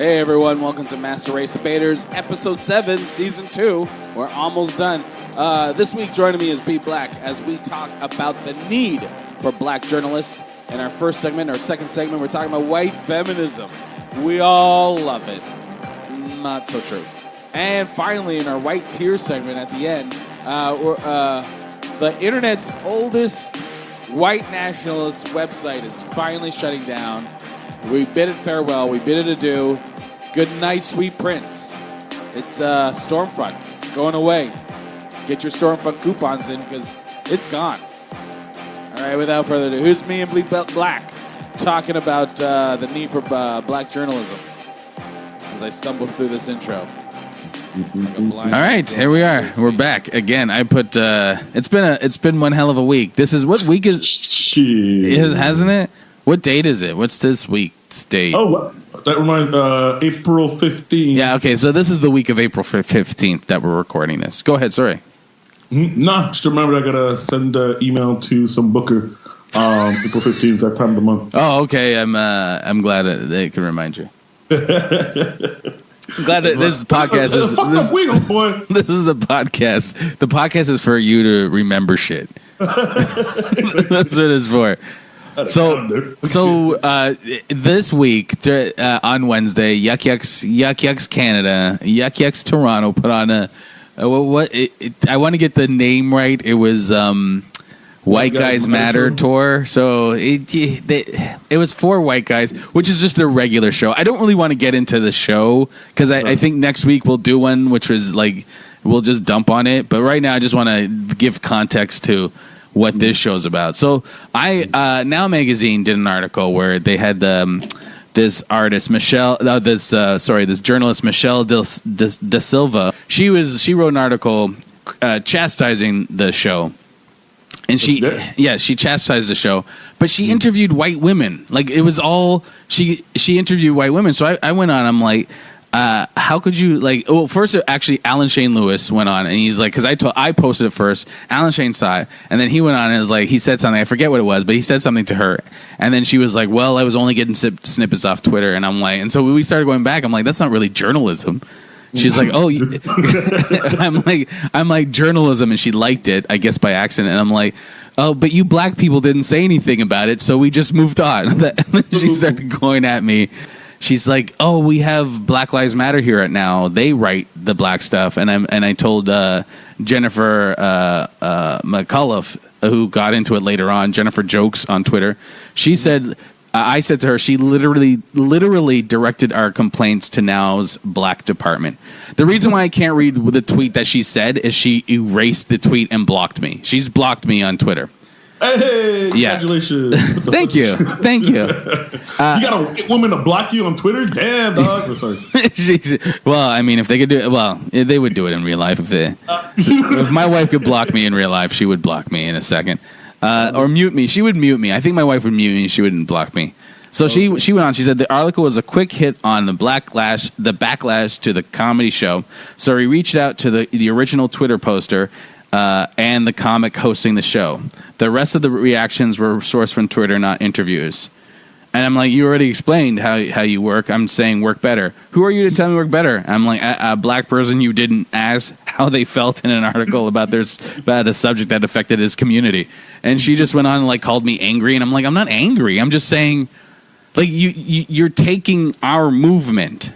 Hey everyone, welcome to Master Race Debaters, Episode 7, Season 2. We're almost done. This week joining me is B Black as we talk about the need for black journalists. In our second segment, we're talking about white feminism. We all love it. Not so true. And finally, in our white tear segment at the end, the internet's oldest white nationalist website is finally shutting down. We bid it farewell. We bid it adieu. Good night, sweet prince. It's Stormfront. It's going away. Get your Stormfront coupons in because it's gone. All right, without further ado, here's me and B Black talking about the need for black journalism as I stumble through this intro. All right, here we are. We're back again. I put it's been one hell of a week. This is what week hasn't it? What date is it? What's this week's date? Oh, that reminds April 15th. Yeah, okay. So this is the week of April 15th that we're recording this. Go ahead. Sorry. No, just remember I gotta send an email to some booker. April 15th, that time of the month. Oh, okay. I'm glad that they can remind you. I'm glad that this podcast is this is the podcast. The podcast is for you to remember shit. That's what it's for. So this week on Wednesday, Yuck Yucks Canada, Yuck Yucks Toronto put on a I want to get the name right. It was White Guys Matter tour. So it was for white guys, which is just a regular show. I don't really want to get into the show because I think next week we'll do one, which was like we'll just dump on it. But right now, I just want to give context to what this show's about. So Now Magazine did an article where they had this journalist Michelle De Silva. She wrote an article chastising the show. And she chastised the show, but she interviewed white women. Like it was all she interviewed white women. So I went on. I'm like, how could you like? Well, first actually, Alan Shane Lewis went on, and he's like, because I posted it first. Alan Shane saw it, and then he went on and was like, he said something. I forget what it was, but he said something to her, and then she was like, well, I was only getting snippets off Twitter, and I'm like, and so we started going back. I'm like, that's not really journalism. She's like, oh, I'm like journalism, and she liked it, I guess by accident. And I'm like, oh, but you black people didn't say anything about it, so we just moved on. She started going at me. She's like, oh, we have Black Lives Matter here at Now. They write the black stuff, and I told Jennifer McAuliffe, who got into it later on, Jennifer Jokes on Twitter. She said. I said to her, she literally directed our complaints to Now's black department. The reason why I can't read the tweet that she said is she erased the tweet and blocked me. She's blocked me on Twitter. Hey, congratulations. Thank you. You got a white woman to block you on Twitter? Damn, dog. I'm sorry. Well, I mean, if they could do it, well, they would do it in real life. If my wife could block me in real life, she would block me in a second. Or mute me. She would mute me. I think my wife would mute me. She wouldn't block me. So she went on. She said the article was a quick hit on the backlash to the comedy show. So he reached out to the original Twitter poster and the comic hosting the show. The rest of the reactions were sourced from Twitter, not interviews. And I'm like, you already explained how you work. I'm saying work better. Who are you to tell me work better? I'm like, a black person you didn't ask how they felt in an article about a subject that affected his community. And she just went on and like called me angry. And I'm like, I'm not angry. I'm just saying, like, you're taking our movement.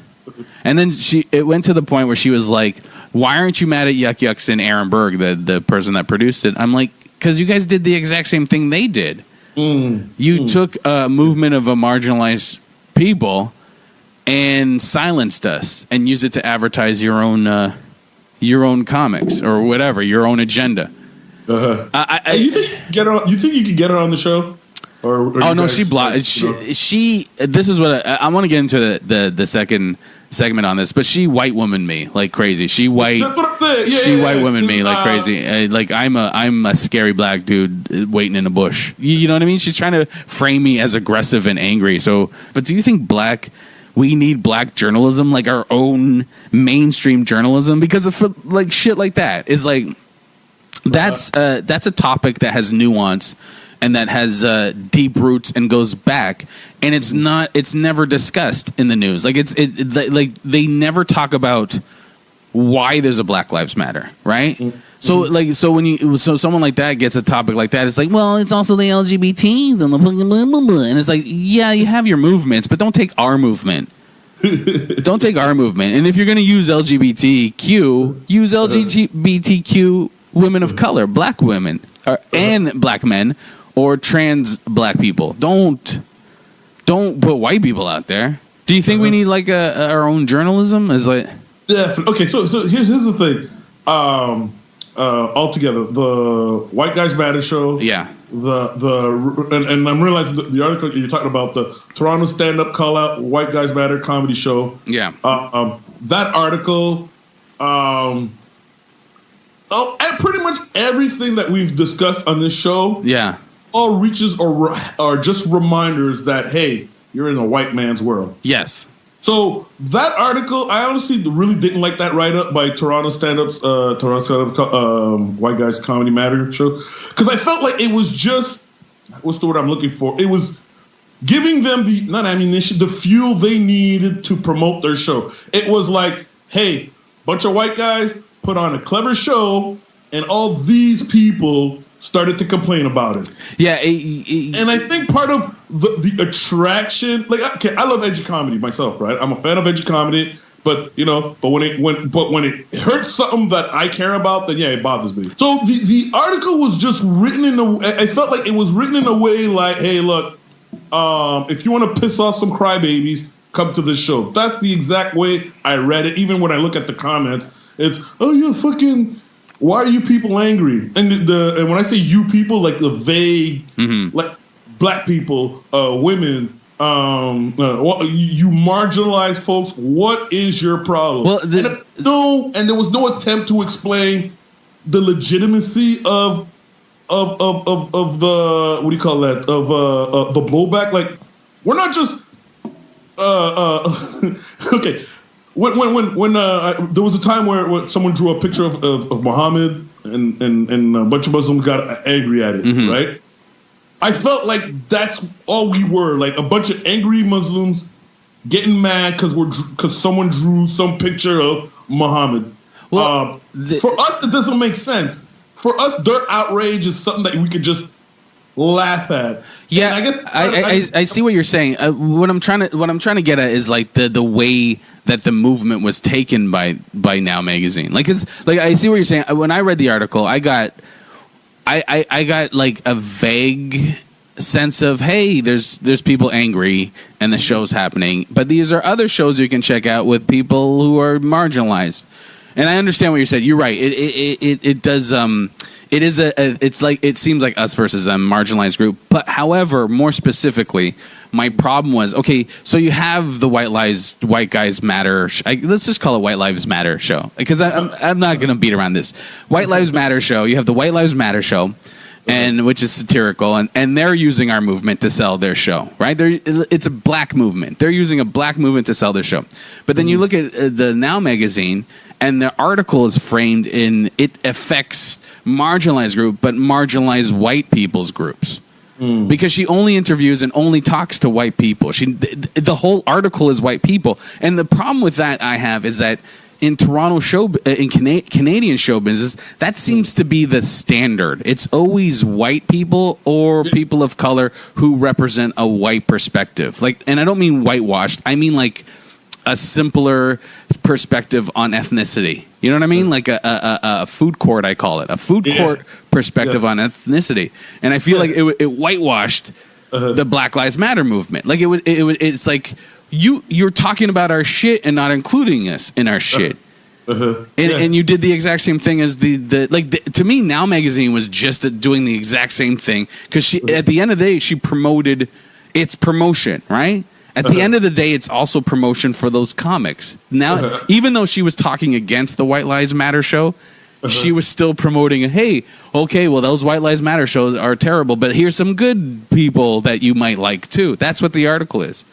And then it went to the point where she was like, why aren't you mad at Yuck Yucks and Aaron Berg, the person that produced it? I'm like, because you guys did the exact same thing they did. You took a movement of a marginalized people and silenced us and used it to advertise your own comics or whatever, your own agenda. You think you could get her on the show? Oh no, she blocked. She. This is what I want to get into the second segment on this, but she white woman me like crazy. She white. That's what I'm saying. She white woman me like crazy. Like I'm a scary black dude waiting in a bush. You know what I mean? She's trying to frame me as aggressive and angry. So, but do you think we need black journalism, like our own mainstream journalism, because of like shit like that is like that's a topic that has nuance. and that has deep roots and goes back, and it's never discussed in the news. Like like they never talk about why there's a Black Lives Matter, right? Mm-hmm. So someone like that gets a topic like that, it's like, well, it's also the LGBTs and the blah, blah, blah, blah. And it's like, yeah, you have your movements, but don't take our movement. Don't take our movement. And if you're going to use LGBTQ, use LGBTQ women of color, black women, and black men, or trans black people. Don't put white people out there. Do you think we need like our own journalism? Is like definitely. Okay, so here's the thing. Altogether, the White Guys Matter show. Yeah. And I'm realizing the article you're talking about, the Toronto stand-up call-out White Guys Matter comedy show. Yeah. That article, and pretty much everything that we've discussed on this show. Yeah. All reaches or are just reminders that, hey, you're in a white man's world. Yes. So that article, I honestly really didn't like that write-up by Toronto stand-ups, White Guys Comedy Matter show, because I felt like it was just, what's the word I'm looking for? It was giving them the fuel they needed to promote their show. It was like, hey, bunch of white guys put on a clever show, and all these people started to complain about it. Yeah, and I think part of the attraction, like, okay, I love edgy comedy myself, right? I'm a fan of edgy comedy, but when it hurts something that I care about, then yeah, it bothers me. So the article was just written I felt like it was written in a way like, hey, look, if you want to piss off some crybabies, come to this show. That's the exact way I read it. Even when I look at the comments, it's, oh, you're fucking. Why are you people angry? And and when I say you people, like the vague, like black people, women, you marginalized folks. What is your problem? Well, and there was no attempt to explain the legitimacy of the, what do you call that? Of the blowback. Like, we're not just okay. When there was a time where someone drew a picture of Muhammad and a bunch of Muslims got angry at it, right? I felt like that's all we were, like a bunch of angry Muslims getting mad because someone drew some picture of Muhammad. Well, for us, it doesn't make sense. For us, their outrage is something that we could just laugh at. Yeah, and I see what you're saying. What I'm trying to get at is like the way that the movement was taken by Now Magazine. Like, I see what you're saying. When I read the article, I got like a vague sense of, hey, there's people angry and the show's happening, but these are other shows you can check out with people who are marginalized. And I understand what you said. You're right. It does. It is it's like, it seems like us versus them, marginalized group. But however, more specifically, my problem was, okay, so you have the White Guys Matter. Let's just call it White Lives Matter show, because I'm not going to beat around this. White Lives Matter show. You have the White Lives Matter show, and which is satirical, and they're using our movement to sell their show, right? It's a black movement. They're using a black movement to sell their show. But then you look at the Now Magazine, and the article is framed in, it affects marginalized group, but marginalized white people's groups. Because she only interviews and only talks to white people. The whole article is white people. And the problem with that I have is that in Toronto Canadian show business, that seems to be the standard. It's always white people or people of color who represent a white perspective. Like, and I don't mean whitewashed. I mean like a simpler perspective on ethnicity. You know what I mean? Like a food court, I call it. A food court perspective on ethnicity. And I feel like it whitewashed the Black Lives Matter movement. Like it's like you're talking about our shit and not including us in our shit. And you did the exact same thing as to me, Now Magazine was just doing the exact same thing, because at the end of the day, she promoted its promotion, right? At the end of the day, it's also promotion for those comics. Now, even though she was talking against the White Lives Matter show, she was still promoting, hey, okay, well, those White Lives Matter shows are terrible, but here's some good people that you might like too. That's what the article is.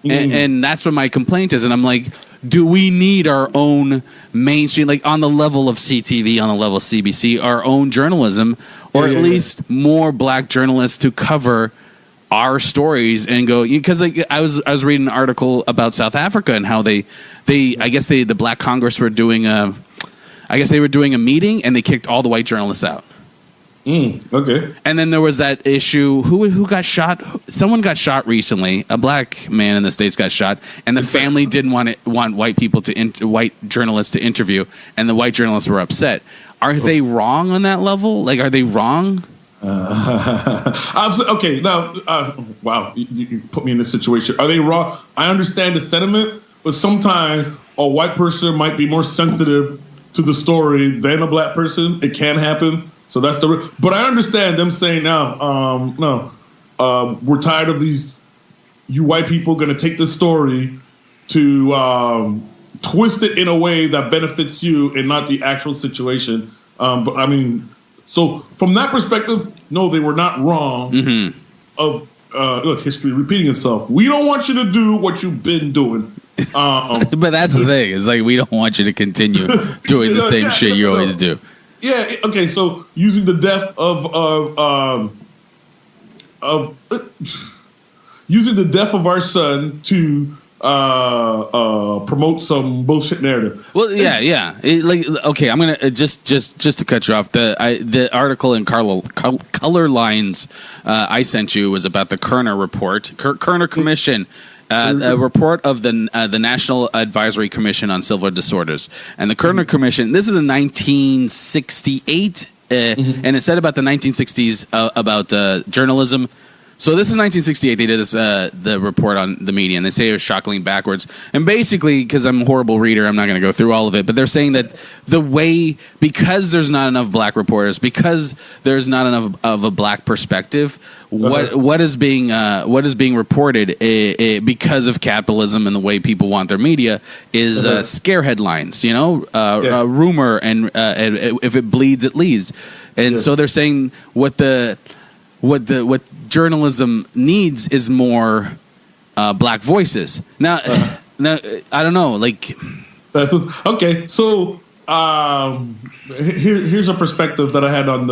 And that's what my complaint is. And I'm like, do we need our own mainstream, like on the level of CTV, on the level of CBC, our own journalism, or at least more black journalists to cover our stories and go, because like I was reading an article about South Africa and how they I guess the Black Congress were doing a meeting and they kicked all the white journalists out. Okay. And then there was that issue. Who got shot? Someone got shot recently. A black man in the States got shot, and the family didn't want white people white journalists to interview, and the white journalists were upset. Are they wrong on that level? Like, are they wrong? Okay. Now, wow, you put me in this situation. Are they wrong? I understand the sentiment, but sometimes a white person might be more sensitive to the story than a black person. It can happen. So that's but I understand them saying now, no, we're tired of these, you white people going to take this story to twist it in a way that benefits you and not the actual situation. But I mean, so from that perspective, no, they were not wrong. Look, history repeating itself. We don't want you to do what you've been doing. But that's the thing. It's like, we don't want you to continue doing the same shit you always do. Yeah. Okay. So using the death using the death of our son to promote some bullshit narrative. Well, yeah. Okay, I'm gonna just to cut you off. The article in Color Lines I sent you was about the Kerner report, Kerner Commission. A report of the National Advisory Commission on Civil Disorders. And the Kerner Commission, this is in 1968, and it said about the 1960s about journalism. So this is 1968. They did this the report on the media, and they say it was shockingly backwards. And basically, because I'm a horrible reader, I'm not going to go through all of it. But they're saying that because there's not enough black reporters, because there's not enough of a black perspective, what is being reported because of capitalism and the way people want their media is scare headlines. Rumor, and if it bleeds, it leads. And so they're saying what journalism needs is more black voices. Now, I don't know. Like, okay. So here's a perspective that I had on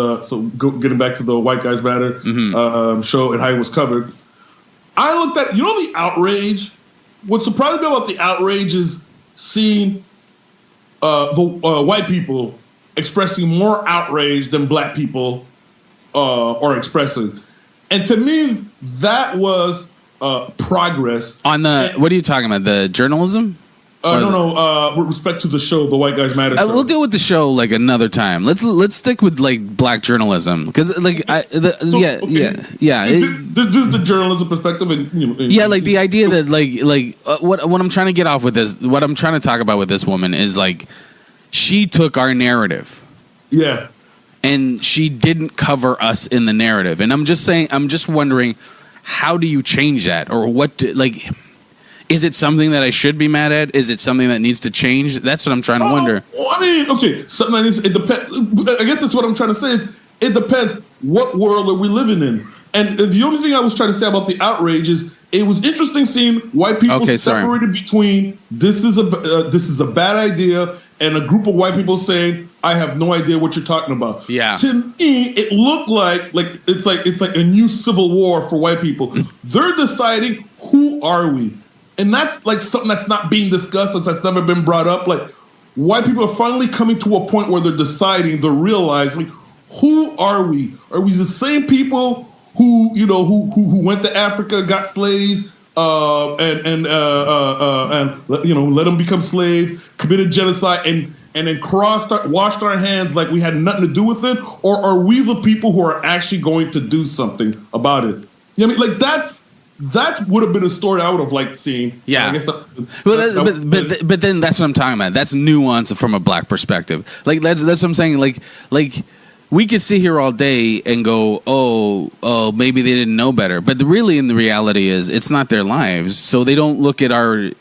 getting back to the White Guys Matter show and how it was covered. I looked at the outrage. What surprised me about the outrage is seeing the white people expressing more outrage than black people are expressing. And to me, that was progress. On what are you talking about? The journalism? No. With respect to the show, The White Guys Matter. We'll deal with the show like another time. Let's stick with like black journalism because This is the journalism perspective, and like the idea that what I'm trying to get off with this, what I'm trying to talk about with this woman is like she took our narrative. Yeah. And she didn't cover us in the narrative. And I'm just wondering, how do you change that? Or is it something that I should be mad at? Is it something that needs to change? That's what I'm trying to wonder. Well, I mean, okay, something like this, it depends. I guess that's what I'm trying to say is it depends what world are we living in. And the only thing I was trying to say about the outrage is it was interesting seeing white people separated between this is a bad idea and a group of white people saying, I have no idea what you're talking about. Yeah. To me, it looked like it's like a new civil war for white people. They're deciding who are we, and that's like something that's not being discussed, that's never been brought up. Like white people are finally coming to a point where they're deciding, they're realizing who are we? Are we the same people who went to Africa, got slaves, and let them become slaves, committed genocide, and then washed our hands like we had nothing to do with it? Or are we the people who are actually going to do something about it? I mean, like that would have been a story I would have liked seeing. Yeah. But then that's what I'm talking about. That's nuance from a black perspective. Like that's what I'm saying. Like we could sit here all day and go, oh, maybe they didn't know better. But in the reality is, it's not their lives, so they don't look at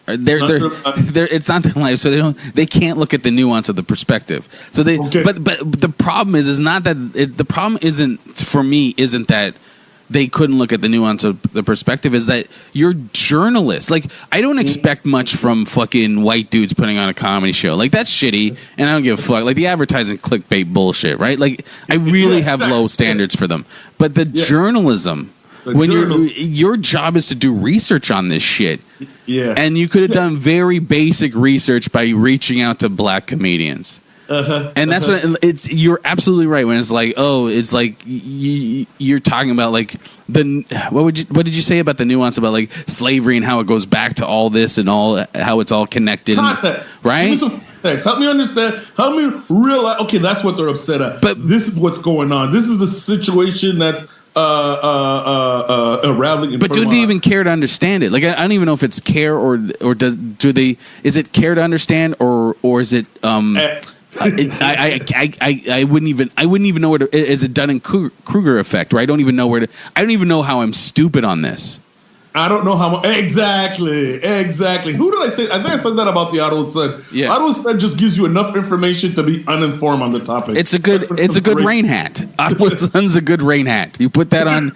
it's not their lives, so they can't look at the nuance of the perspective. So they, but the problem is not that the problem isn't for me isn't that they couldn't look at the nuance of the perspective is that you're journalists. Like, I don't expect much from fucking white dudes putting on a comedy show. Like, that's shitty, and I don't give a fuck. Like, the advertising clickbait bullshit, right? Like, I really have low standards for them. But the journalism, when your job is to do research on this shit. Yeah. And you could have done very basic research by reaching out to black comedians. And that's what it's. You're absolutely right when it's like, oh, it's like you're talking about like what did you say about the nuance about like slavery and how it goes back to all this and all how it's all connected, right? Help me understand. Help me realize. Okay, that's what they're upset at. But this is what's going on. This is the situation that's unraveling. But do they even care to understand it? Like, I don't even know if it's care or do they? Is it care to understand or is it? I wouldn't even know where to. Is it Dunning-Kruger effect? Or I don't even know where to. I don't even know how I'm stupid on this. I don't know how exactly. Who did I say? I think I said that about the Ottawa Sun. Yeah. Ottawa Sun just gives you enough information to be uninformed on the topic. It's a good rain hat. Ottawa Sun's a good rain hat. You put that on.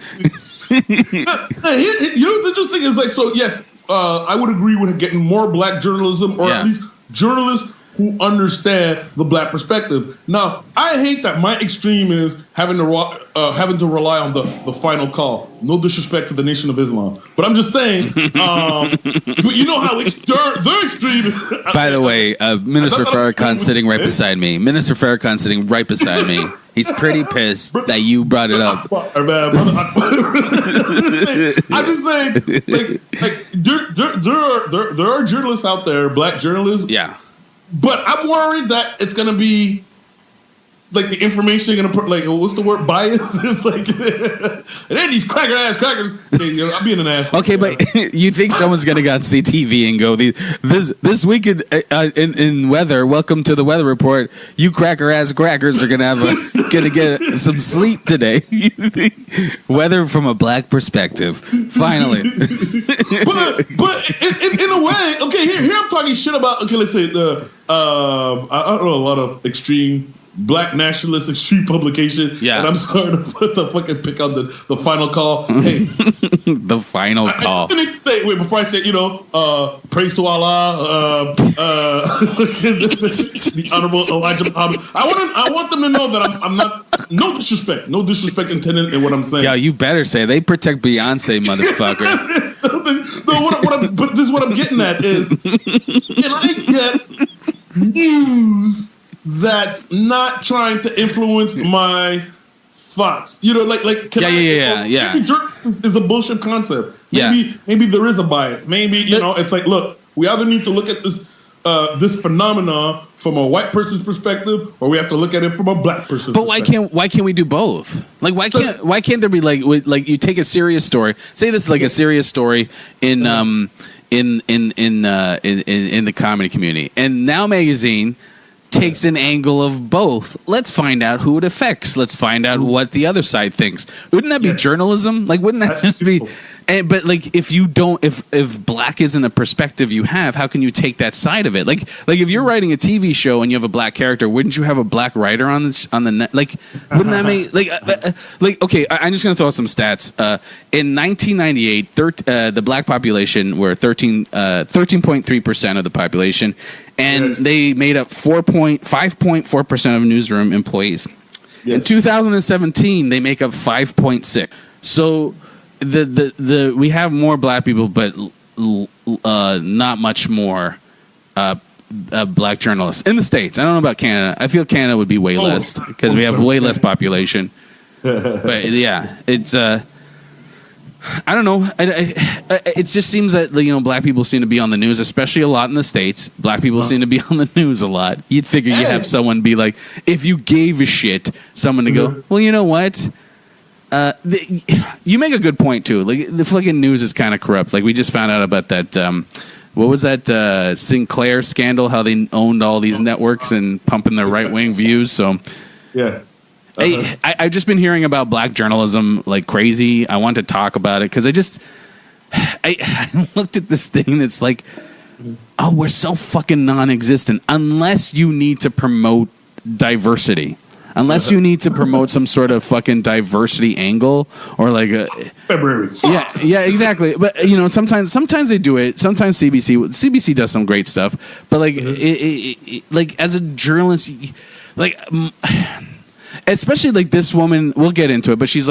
You know what's interesting is like, so yes, I would agree with getting more black journalism or at least journalists who understand the black perspective. Now, I hate that my extreme is having to rely on the final call. No disrespect to the Nation of Islam, but I'm just saying, you know how they're extreme. By the way, Minister Farrakhan sitting right beside me. Minister Farrakhan sitting right beside me. He's pretty pissed that you brought it up. I'm just saying, like there are journalists out there, black journalists. Yeah. But I'm worried that it's gonna be like the information gonna put like what's the word bias? It's like and then these crackers. I'm being an ass. Okay, but you think someone's gonna go on CTV and go this week in weather? Welcome to the weather report. You crackers are gonna get some sleet today. Weather from a black perspective. Finally, but in a way, okay. Here I'm talking shit about. Okay, let's say I don't know a lot of extreme. Black nationalist extreme publication, and I'm starting to put the fucking pick on the final call. Hey, the final call. Before I say, praise to Allah, the Honorable Elijah Muhammad. I want them to know that I'm not. No disrespect intended in what I'm saying. Yeah, you better say they protect Beyonce, motherfucker. But this is what I'm getting at is, can I get news that's not trying to influence my thoughts? Maybe journalism is a bullshit concept. Maybe there is a bias. Maybe it's like, look, we either need to look at this phenomenon from a white person's perspective, or we have to look at it from a black person's perspective. Why can't we do both? Like, why can't there be like you take a serious story? Say this is like a serious story in the comedy community, and Now Magazine takes an angle of both. Let's find out who it affects. Let's find out what the other side thinks. Wouldn't that be journalism? Like, wouldn't that just be? But like, if black isn't a perspective you have, how can you take that side of it? Like if you're writing a TV show and you have a black character, wouldn't you have a black writer on the net? Like, wouldn't that make okay? I'm just gonna throw out some stats. In 1998, the black population were 13.3% of the population, and they made up 5.4% of newsroom employees. Yes. In 2017, they make up 5.6%. So we have more black people, but not much more black journalists in the States. I don't know about Canada. I feel Canada would be way less because we have way less population. But yeah, it's I don't know. It just seems that black people seem to be on the news, especially a lot in the States. Black people seem to be on the news a lot. You'd figure you'd have someone be like, if you gave a shit, someone to go, well, you know what? You make a good point too. Like, the fucking news is kind of corrupt. Like, we just found out about that. What was that Sinclair scandal? How they owned all these networks and pumping their right wing views. So yeah. I've just been hearing about black journalism like crazy. I want to talk about it because I looked at this thing that's like, oh, we're so fucking non-existent unless you need to promote diversity. Unless you need to promote some sort of fucking diversity angle or like a February. yeah, exactly. But sometimes they do it. Sometimes CBC does some great stuff. But like, like as a journalist, like. Especially like this woman, we'll get into it, but she's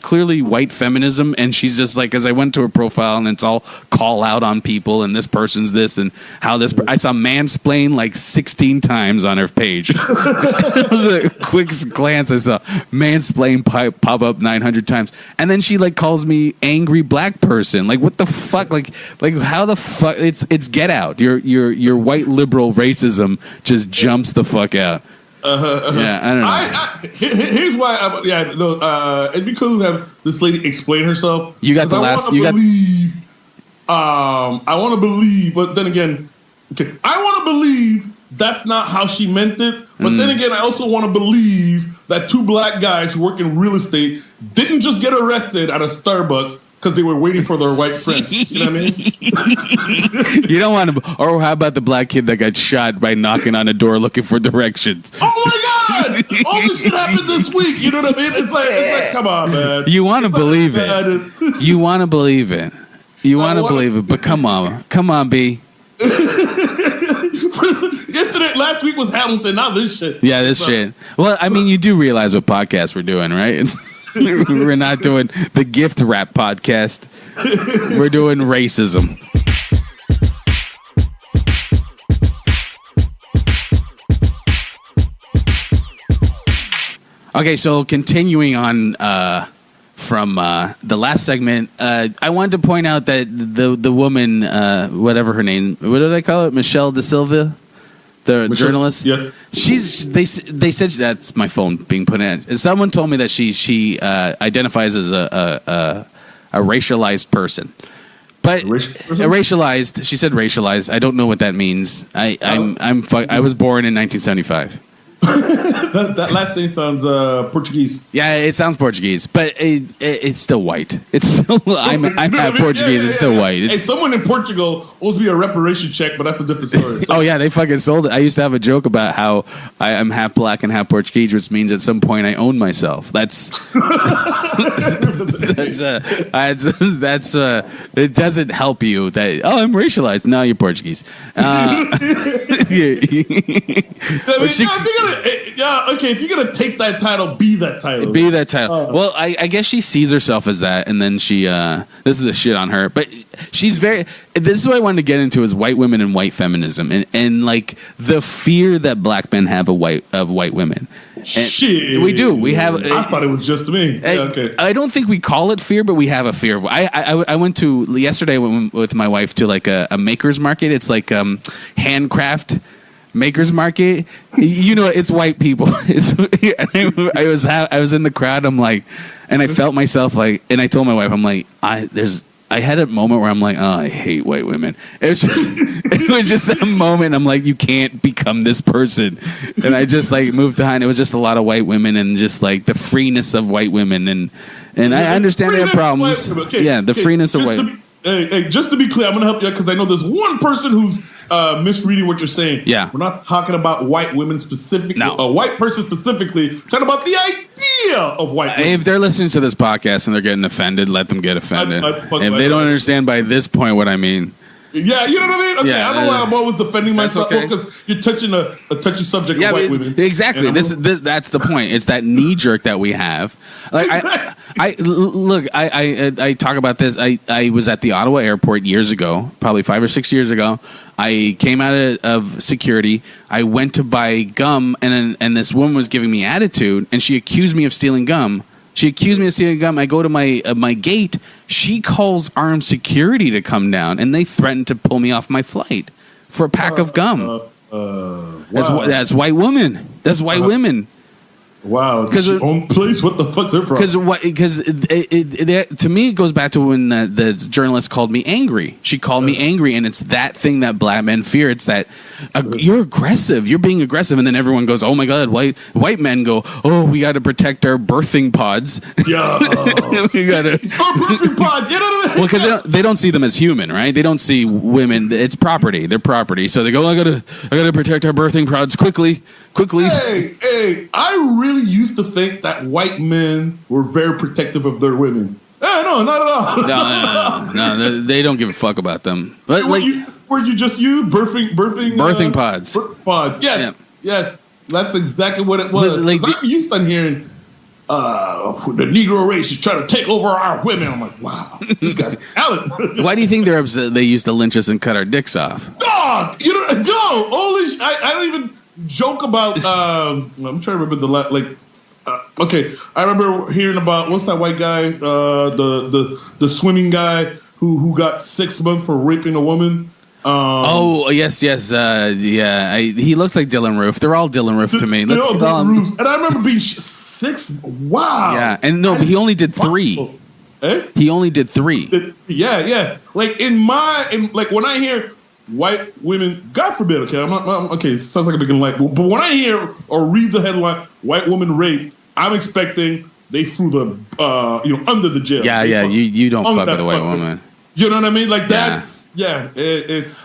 clearly white feminism, and she's just like, as I went to her profile and it's all call out on people and this person's this and how this, I saw mansplain like 16 times on her page. It was a quick glance. I saw mansplain pop up 900 times. And then she like calls me angry black person. Like what the fuck? Like how the fuck? It's Get Out. Your white liberal racism just jumps the fuck out. Yeah, I don't know. Here's why. It's because we have this lady explain herself. You got the last. I want to believe, but then again, okay, I want to believe that's not how she meant it. But then again, I also want to believe that two black guys who work in real estate didn't just get arrested at a Starbucks because they were waiting for their white friend. You know what I mean? You don't want to. Or how about the black kid that got shot by knocking on a door looking for directions? Oh my God! All this shit happened this week. You know what I mean? It's like come on, man. You want to believe it. You want to believe it. You want to believe it. But come on, B. Last week was Hamilton. Now this shit. Yeah, this shit. Well, I mean, you do realize what podcast we're doing, right? We're not doing the gift wrap podcast. We're doing racism. Okay, so continuing on from the last segment, I wanted to point out that the woman, whatever her name, what did I call it? Michelle De Silva? The journalist, yeah. They said that's my phone being put in. Someone told me that she identifies as a racialized person, but racialized. She said racialized. I don't know what that means. I was born in 1975. That last name sounds Portuguese. Yeah, it sounds Portuguese, but it's still white. It's still I'm half Portuguese. It's still white. Hey, someone in Portugal owes me a reparation check, but that's a different story. So. Oh yeah, they fucking sold it. I used to have a joke about how I'm half black and half Portuguese, which means at some point I own myself. That's it doesn't help you that I'm racialized. No, you're Portuguese. If you're gonna take that title, be that title. Be that title. Well, I guess she sees herself as that, and then she. This is a shit on her, but she's very. This is what I wanted to get into: is white women and white feminism, and like the fear that black men have of white women. Shit, we do. We have. I thought it was just me. Okay. I don't think we call it fear, but we have a fear of. I went to yesterday with my wife to like a maker's market. It's like handcraft. Makers Market, it's white people. I was in the crowd. I'm like, and I felt myself like, and I told my wife, I'm like, I had a moment where I'm like, oh, I hate white women. It was just a moment. I'm like, you can't become this person, and I just like moved behind. It was just a lot of white women and just like the freeness of white women, and I understand they have problems. The freeness of white. Just to be clear, I'm gonna help you because I know there's one person who's misreading what you're saying. Yeah. We're not talking about white women specifically, a white person specifically. We're talking about the idea of white women. If they're listening to this podcast and they're getting offended, let them get offended. If they don't understand by this point what I mean. Yeah, you know what I mean? Okay, yeah, I don't know why I'm always defending myself because you're touching a touchy subject of white women. Exactly. That's the point. It's that knee jerk that we have. Like I talk about this. I was at the Ottawa airport years ago, probably 5 or 6 years ago. I came out of security. I went to buy gum, and this woman was giving me attitude, and she accused me of stealing gum. I go to my gate. She calls armed security to come down, and they threatened to pull me off my flight for a pack of gum. Wow. That's white women. That's white women. Wow, because own place. What the fuck's their problem? Because to me it goes back to when the journalist called me angry. She called me angry, and it's that thing that black men fear. It's that you're aggressive. You're being aggressive, and then everyone goes, "Oh my god!" White men go, "Oh, we got to protect our birthing pods." Yeah, we got to birthing pods. You know what I mean? Well, because they don't see them as human, right? They don't see women. It's property. They're property. So they go, "I gotta protect our birthing pods quickly." Hey, I really used to think that white men were very protective of their women. No, not at all. No, they don't give a fuck about them. But where you just use birthing pods. Birthing pods. Yes. That's exactly what it was. I'm used to hearing the Negro race is trying to take over our women. I'm like, wow, these guys are talented. Why do you think they're upset? They used to lynch us and cut our dicks off. Dog, all this. I don't even joke about. I'm trying to remember okay, I remember hearing about what's that white guy, the swimming guy who got 6 months for raping a woman. Yes. He looks like Dylan Roof. They're all Dylan Roof to me. And I remember being 6. Wow. Yeah, and no, but he only did 3. Eh? He only did 3. Yeah. Like when I hear white women, God forbid. Okay, okay. It sounds like a big light, but when I hear or read the headline, "White woman raped," I'm expecting they threw the under the jail. Yeah. You don't fuck with a white woman. You know what I mean? Like that's. Yeah,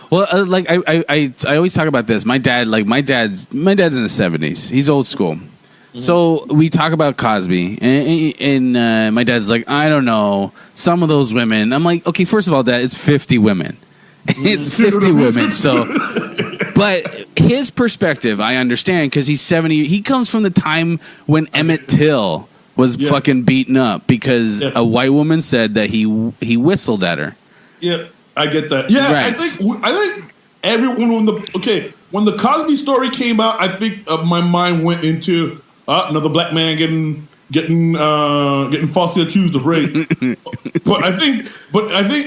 well, I always talk about this. My dad's in the 70s. He's old school. Mm-hmm. So we talk about Cosby, and my dad's like, I don't know, some of those women. I'm like, okay, first of all, Dad, it's 50 women. It's 50 women. So, but his perspective, I understand, because he's 70. He comes from the time when Emmett Till was fucking beaten up because a white woman said that he whistled at her. Yeah. I get that. Yeah, right. I think everyone when the Cosby story came out, I think my mind went into another black man getting falsely accused of rape. but I think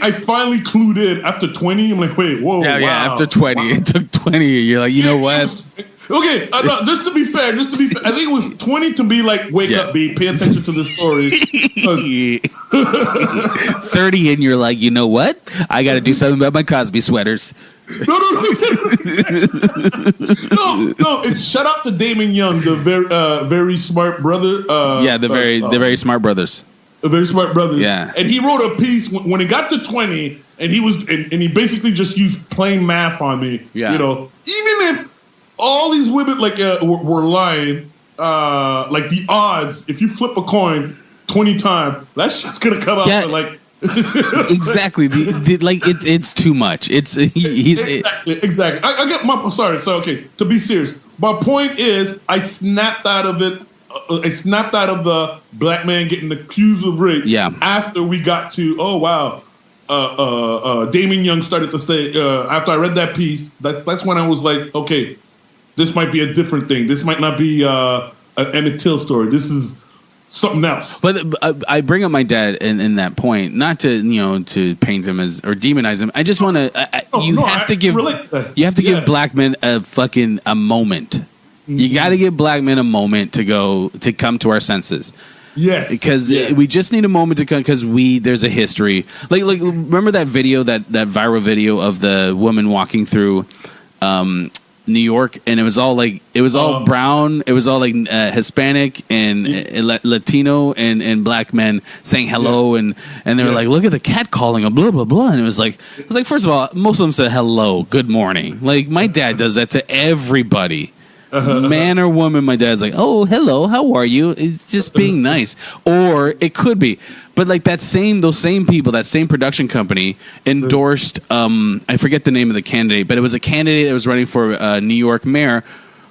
I finally clued in after 20. I'm like, wait, whoa, yeah, after 20, it took 20. You're like, you know what? Okay, just to be fair, I think it was 20 to be like, wake up, B, pay attention to this story. 30 and you're like, you know what? I got to do something about my Cosby sweaters. No. It's shout out to Damon Young, the very smart brother. The very smart brothers. The very smart brothers. Yeah, and he wrote a piece when it got to 20, and he basically just used plain math on me. Yeah, even if all these women were lying, like the odds, if you flip a coin 20 times, that shit's gonna come out for like. Exactly. It's too much. Exactly. I get my sorry. So okay. To be serious, my point is, I snapped out of it. I snapped out of the black man getting accused of rape. Yeah. After we got to Damon Young started to say after I read that piece. That's when I was like, okay, this might be a different thing. This might not be an Emmett Till story. This is something else. But I bring up my dad in that point, not to paint him as or demonize him. I just want to. You have to give black men a moment. Mm-hmm. You got to give black men a moment to come to our senses. Yes, because we just need a moment to come because there's a history. Like remember that video that viral video of the woman walking through New York, and it was all brown. It was all like Hispanic and Latino and black men saying hello, and they were like, "Look at the cat calling a blah blah blah." And it was like first of all, most of them said hello, good morning. Like my dad does that to everybody. Man or woman, my dad's like, "Oh, hello, how are you?" It's just being nice, or it could be, but like those same people, that same production company endorsed. I forget the name of the candidate, but it was a candidate that was running for New York mayor,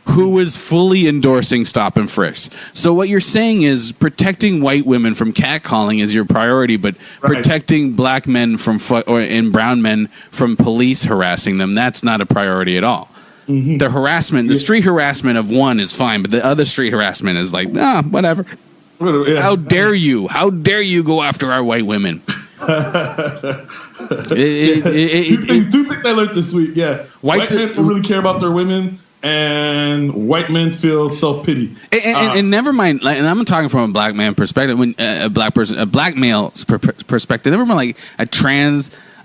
who was fully endorsing stop and frisk. So what you're saying is protecting white women from catcalling is your priority, but protecting black men and brown men from police harassing them, that's not a priority at all. Mm-hmm. The harassment, the street harassment of one is fine, but the other street harassment is like, whatever. Yeah. How dare you? How dare you go after our white women? Two things I learned this week. Yeah, white men don't really care about their women, and white men feel self-pity. And never mind. And I'm talking from a black man perspective. When a black male's perspective. Never mind like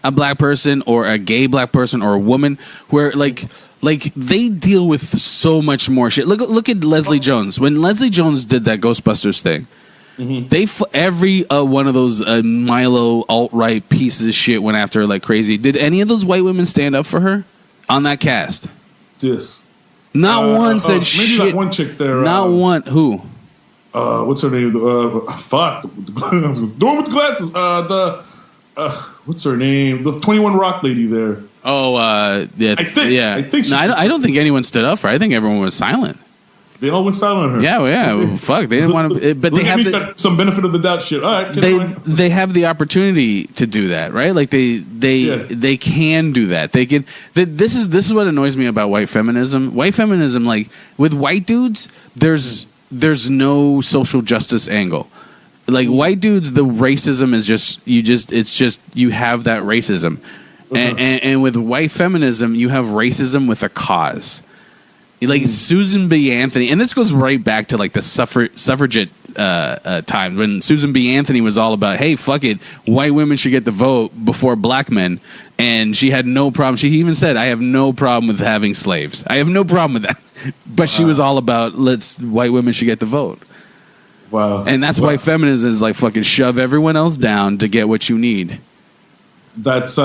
a black person or a gay black person or a woman where like they deal with so much more shit. Look at Leslie Jones. When Leslie Jones did that Ghostbusters thing, every one of those Milo alt-right pieces of shit went after her like crazy. Did any of those white women stand up for her on that cast? Yes. Not one said shit. Maybe that one chick there. Not one. Who? what's her name? Fuck, the one with the glasses. What's her name? The 21 Rock lady there. Oh, yeah. I think. No, I don't think anyone stood up for her. I think everyone was silent. They all went silent on her. Yeah, well, fuck. They didn't want to, but they have some benefit of the doubt. Shit. All right. They have the opportunity to do that, right? Like they can do that. They can. This is what annoys me about white feminism. White feminism, like with white dudes, there's no social justice angle. Like white dudes, the racism is you have that racism, and with white feminism, you have racism with a cause. Like Susan B. Anthony, and this goes right back to like the suffragette time when Susan B. Anthony was all about, hey, fuck it, white women should get the vote before black men, and she had no problem. She even said, I have no problem with having slaves. I have no problem with that. But she was all about white women should get the vote. Wow. And that's why feminism is like fucking shove everyone else down to get what you need. That's it's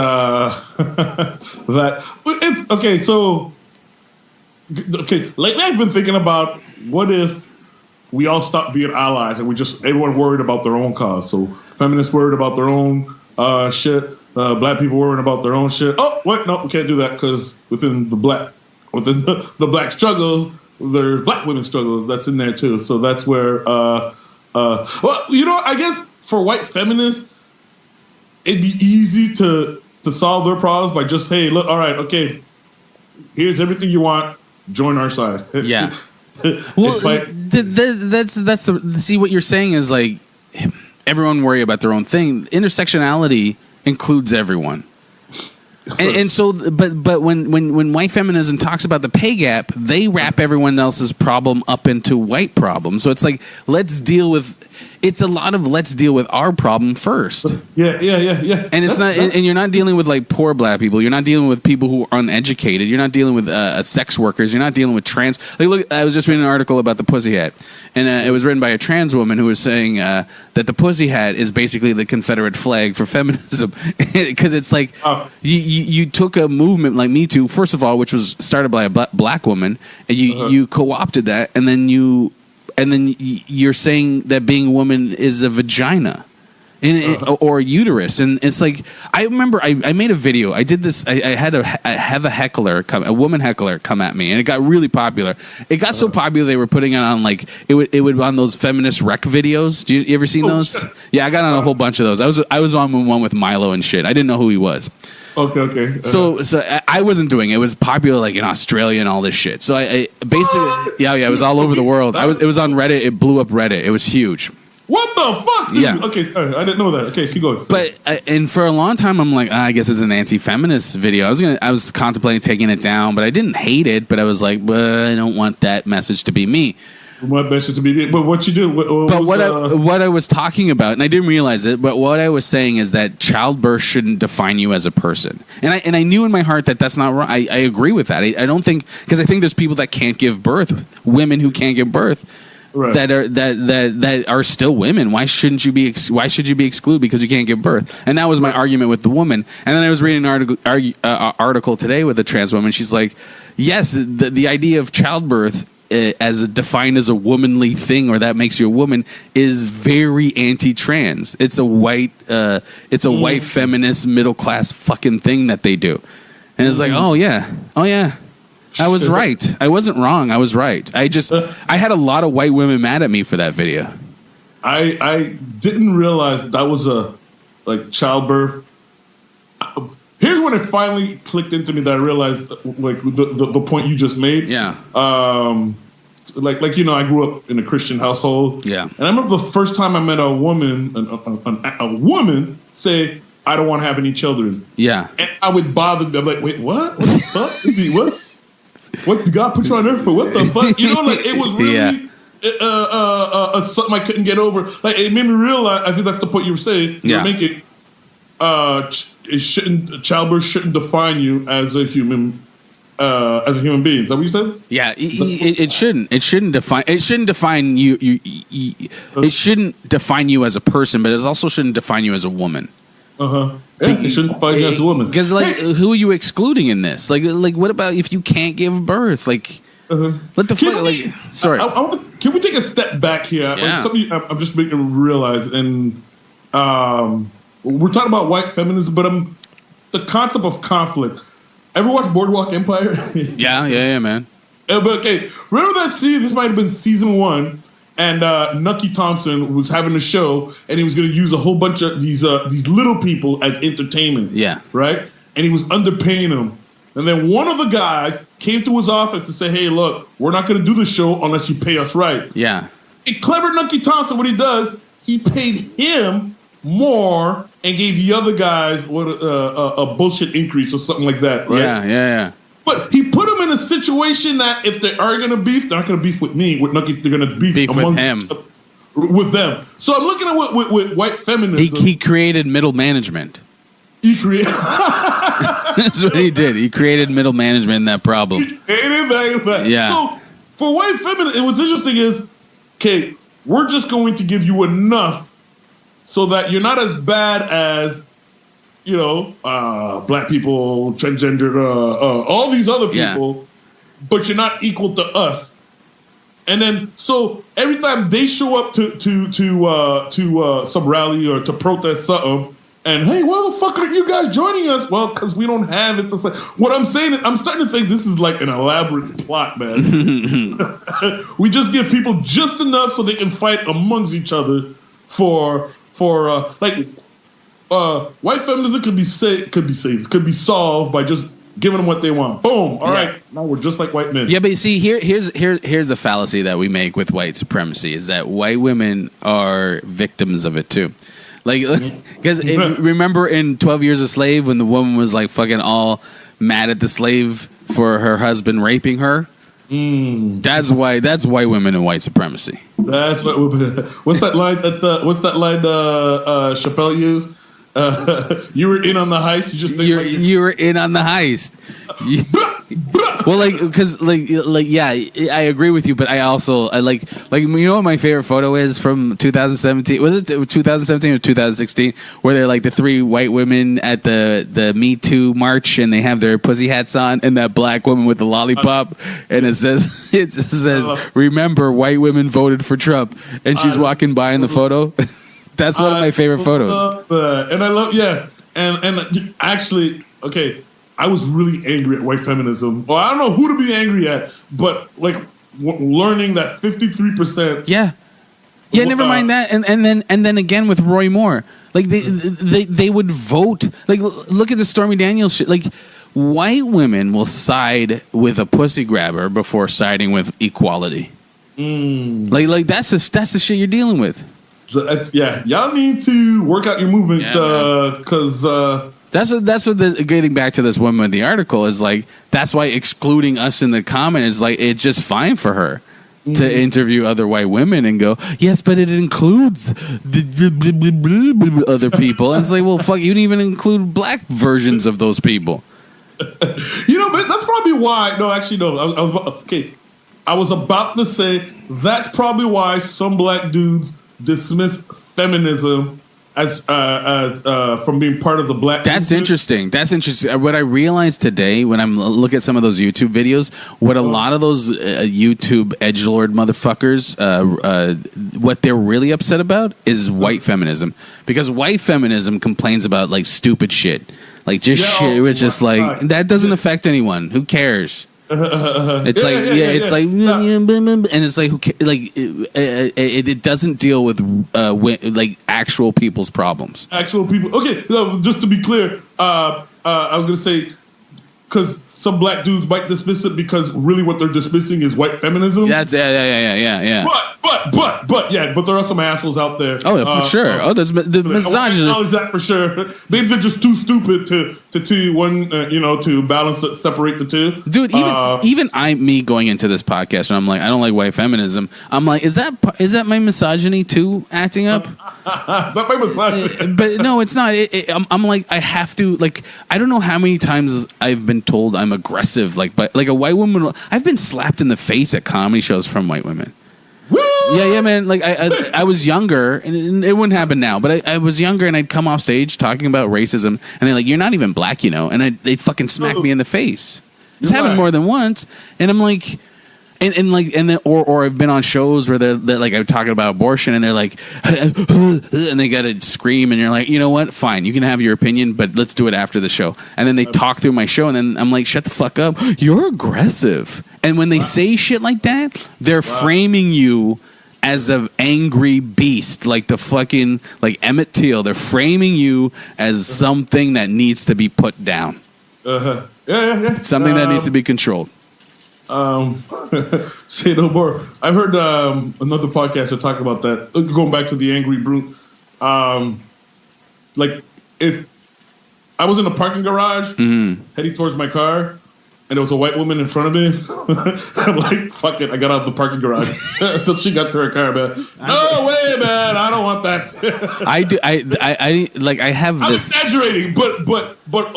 okay. So. Okay, lately I've been thinking about what if we all stopped being allies and everyone worried about their own cause. So feminists worried about their own shit, black people worried about their own shit. Oh, what? No, we can't do that because within the black struggles, there's black women's struggles that's in there too. So that's where, well, I guess for white feminists, it'd be easy to solve their problems by just, hey, look, all right, okay, here's everything you want. Join our side. Yeah. Well, see what you're saying is like everyone worry about their own thing. Intersectionality includes everyone. And so, but when white feminism talks about the pay gap, they wrap everyone else's problem up into white problems. So it's like, let's deal with our problem first. Yeah. And it's and you're not dealing with like poor black people. You're not dealing with people who are uneducated. You're not dealing with sex workers. You're not dealing with trans. Like, look, I was just reading an article about the pussy hat, and it was written by a trans woman who was saying that the pussy hat is basically the Confederate flag for feminism, because it's like you took a movement like Me Too, first of all, which was started by a black woman, and you co-opted that, and then you're saying that being a woman is a vagina or a uterus. And it's like, I remember I made a video. I did this. I had a woman heckler come at me, and it got really popular. It got so popular they were putting it on like it would on those feminist rec videos. Do you ever seen those? Shit. Yeah, I got on a whole bunch of those. I was on one with Milo and shit. I didn't know who he was. Okay. So I wasn't doing it. It was popular like in Australia and all this shit. So I basically, it was all over the world. It was on Reddit. It blew up Reddit. It was huge. What the fuck? Yeah. Okay, sorry, I didn't know that. Okay, keep going. But and for a long time, I'm like, I guess it's an anti-feminist video. I was contemplating taking it down, but I didn't hate it. But I was like, I don't want that message to be me. What message to be me? But what you do? What I was talking about, and I didn't realize it, but what I was saying is that childbirth shouldn't define you as a person. And I knew in my heart that that's not wrong. I agree with that. I don't think, because I think there's people that can't give birth, women who can't give birth. Right. That are still women. Why should you be excluded because you can't give birth? And that was my argument with the woman. And then I was reading an article today with a trans woman. She's like, yes, the idea of childbirth as defined as a womanly thing, or that makes you a woman, is very anti-trans. It's a white white feminist middle class fucking thing that they do. And it's like, oh yeah. I was right. I wasn't wrong. I was right. I had a lot of white women mad at me for that video. I didn't realize that was like childbirth. Here's when it finally clicked into me that I realized like the point you just made. Yeah. Like I grew up in a Christian household. Yeah. And I remember the first time I met a woman, a woman say, "I don't want to have any children." Yeah. And I would bother me. I'm like, wait, what? What the fuck? What? What did God put you on earth for? What the fuck? Like it was really something I couldn't get over. Like it made me realize. I think that's the point you were saying. You were making. Childbirth shouldn't define you as a human being. Is that what you said? Yeah, it shouldn't. It shouldn't define you. It shouldn't define you as a person, but it also shouldn't define you as a woman. Yeah, it shouldn't define you as a woman. Because who are you excluding in this? Like, what about if you can't give birth? Like, What the fuck? Like, sorry. Can we take a step back here? Yeah. Like I'm just making them realize, and we're talking about white feminism, but the concept of conflict. Ever watch Boardwalk Empire? yeah, man. But okay, remember that scene? This might have been season 1, and Nucky Thompson was having a show, and he was going to use a whole bunch of these little people as entertainment. Yeah. Right? And he was underpaying them. And then one of the guys came to his office to say, hey, look, we're not going to do the show unless you pay us right. Yeah. And clever Nucky Thompson, what he does, he paid him more and gave the other guys a bullshit increase or something like that. Right? Yeah. But he put them in a situation that if they are going to beef, they're not going to beef with me. With Nucky, they're going to beef with him. With them. So I'm looking at with white feminism. He created middle management. He created. That's what he did. He created middle management in that problem. He created that. Yeah. So for white feminism, what's interesting is, okay, we're just going to give you enough so that you're not as bad as, black people, transgender, all these other people, but you're not equal to us. And then, so every time they show up to some rally or to protest something, and hey, why the fuck aren't you guys joining us? Well, because we don't have it to say. What I'm saying is, I'm starting to think this is like an elaborate plot, man. We just give people just enough so they can fight amongst each other for white feminism could be solved by just giving them what they want. Boom. All right. Now we're just like white men. Yeah, but see, here's the fallacy that we make with white supremacy is that white women are victims of it too. Like, because remember in 12 Years a Slave when the woman was like fucking all mad at the slave for her husband raping her? That's white women and white supremacy. That's what's that line Chappelle used? You were in on the heist. You were in on the heist. Well, because I agree with you, but I also like you know what my favorite photo is from 2017? Was it 2017 or 2016? Where they're like the 3 white women at the Me Too march, and they have their pussy hats on, and that black woman with the lollipop, and it says "Remember, white women voted for Trump," and she's walking by in the photo. That's one of my favorite photos. And I love, and actually, okay, I was really angry at white feminism. Well, I don't know who to be angry at, but like learning that 53%. Yeah, never mind that, and then again with Roy Moore, like they would vote. Like, look at the Stormy Daniels shit. Like, white women will side with a pussy grabber before siding with equality. Like that's the shit you're dealing with. So y'all need to work out your movement because that's what getting back to this woman in the article is like. That's why excluding us in the comment is like it's just fine for her to interview other white women and go, yes, but it includes the other people. And it's like, well, fuck, you didn't even include black versions of those people. But that's probably why. No, actually, no. I was about to say that's probably why some black dudes dismiss feminism as from being part of the black. That's interesting. What I realized today when I'm look at some of those YouTube videos, what a lot of those YouTube edgelord motherfuckers, what they're really upset about is white feminism, because white feminism complains about like stupid shit, like just shit. It's just like that doesn't affect anyone. Who cares? It's and it's like it doesn't deal with like actual people's problems. Actual people. Okay, just to be clear, I was gonna say because some black dudes might dismiss it because really what they're dismissing is white feminism. That's yeah. But there are some assholes out there. Oh, yeah, for sure. There's the misogyny. I acknowledge that for sure. Maybe they're just too stupid to balance separate the two. Dude, even me going into this podcast and I'm like, I don't like white feminism. I'm like, is that my misogyny too acting up? Is that my misogyny? But no, it's not. I'm like, I have to, like, I don't know how many times I've been told I'm aggressive, like a white woman. I've been slapped in the face at comedy shows from white women. Woo! Yeah, man. Like I was younger, and it wouldn't happen now. But I was younger, and I'd come off stage talking about racism, and they're like, "You're not even black, you know." And they'd fucking smack me in the face. It's happened more than once, and I'm like, And like, and then, or I've been on shows where they're like, I'm talking about abortion and they're like, and they gotta scream, and you're like, you know what? Fine, you can have your opinion, but let's do it after the show. And then they talk through my show, and then I'm like, shut the fuck up. You're aggressive. And when they say shit like that, they're framing you as an angry beast, like the fucking, like Emmett Till. They're framing you as something that needs to be put down. Yeah. Something that needs to be controlled. Say no more. I've heard another podcaster talk about that. Going back to the angry brute. Like, if I was in a parking garage heading towards my car, and there was a white woman in front of me, I'm like, fuck it, I got out of the parking garage until she got to her car, man. No way, man, I don't want that. I have I'm this. exaggerating, but